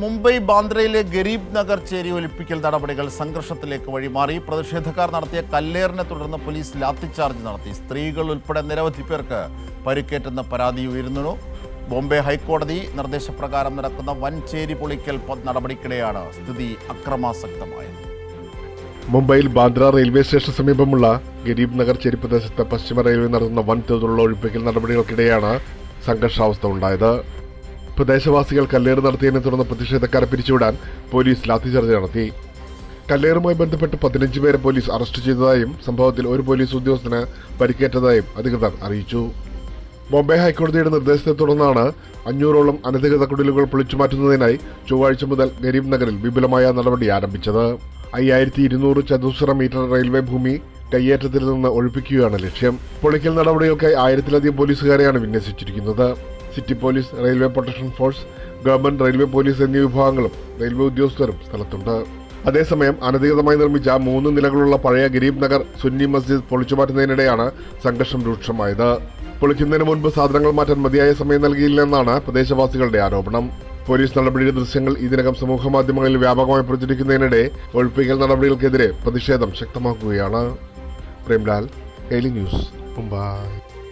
മുംബൈ ബാന്ദ്രയിലെ ഗരീബ് നഗർ ചേരി ഒലിപ്പിക്കൽ നടപടികൾ സംഘർഷത്തിലേക്ക് വഴിമാറി. പ്രതിഷേധക്കാർ നടത്തിയ കല്ലേറിനെ തുടർന്ന് പോലീസ് ലാത്തിച്ചാർജ് നടത്തി. സ്ത്രീകൾ ഉൾപ്പെടെ നിരവധി പേർക്ക് പരിക്കേറ്റെന്ന പരാതി ഉയരുന്നു. ബോംബെ ഹൈക്കോടതി നിർദ്ദേശപ്രകാരം നടക്കുന്ന വൻ ചേരി പൊളിക്കൽ നടപടിക്കിടെയാണ് സ്ഥിതി അക്രമാസക്തമായത്. മുംബൈയിൽ ബാന്ദ്ര റെയിൽവേ സ്റ്റേഷന് സമീപമുള്ള ഗരീബ് നഗർ ചേരി പ്രദേശത്ത് പശ്ചിമ റെയിൽവേ നടത്തുന്ന വൻതോതിലുള്ള ഒഴിപ്പിക്കൽ നടപടികൾക്കിടെയാണ് സംഘർഷാവസ്ഥ ഉണ്ടായത്. പ്രദേശവാസികൾ കല്ലേറ് നടത്തിയതിനെ തുടർന്ന് പ്രതിഷേധക്കാരെ പിരിച്ചുവിടാൻ പോലീസ് ലാത്തിചാർജ് നടത്തി. കല്ലേറുമായി ബന്ധപ്പെട്ട് 15 പേരെ പോലീസ് അറസ്റ്റ് ചെയ്തതായും സംഭവത്തിൽ ഒരു പോലീസ് ഉദ്യോഗസ്ഥന് പരിക്കേറ്റതായും അധികൃതർ അറിയിച്ചു. ബോംബെ ഹൈക്കോടതിയുടെ നിർദ്ദേശത്തെ തുടർന്നാണ് 500ഓളം അനധികൃത കുടിലുകൾ പൊളിച്ചുമാറ്റുന്നതിനായി ചൊവ്വാഴ്ച മുതൽ ഗരീബ് നഗറിൽ വിപുലമായ നടപടി ആരംഭിച്ചത്. 5200 ചതുശ്ര മീറ്റർ റെയിൽവേ ഭൂമി കയ്യേറ്റത്തിൽ നിന്ന് ഒഴിപ്പിക്കുകയാണ് ലക്ഷ്യം. പൊളിക്കൽ നടപടികൾക്കായി 1000-ലധികം പോലീസുകാരെയാണ് വിന്യസിച്ചിരിക്കുന്നത്. City police, railway protection force, government railway police എന്നീ വിഭാഗങ്ങളും റെയിൽവേ ഉദ്യോഗസ്ഥരും സ്ഥലത്തുണ്ട്. അതേസമയം അനധികൃതമായി നിർമ്മിച്ച 3 നിലകളുള്ള പഴയ ഗരീബ് നഗർ സുന്നി മസ്ജിദ് പൊളിച്ചുമാറ്റുന്നതിനിടെയാണ് സംഘർഷം രൂക്ഷമായത്. പൊളിക്കുന്നതിന് മുൻപ് സാധനങ്ങൾ മാറ്റാൻ മതിയായ സമയം നൽകിയില്ലെന്നാണ് പ്രദേശവാസികളുടെ ആരോപണം. പോലീസ് നടപടിയുടെ ദൃശ്യങ്ങൾ ഇതിനകം സമൂഹമാധ്യമങ്ങളിൽ വ്യാപകമായി പ്രചരിക്കുന്നതിനിടെ ഒഴിപ്പിക്കൽ നടപടികൾക്കെതിരെ പ്രതിഷേധം ശക്തമാക്കുകയാണ്. Premlal, daily news, Mumbai.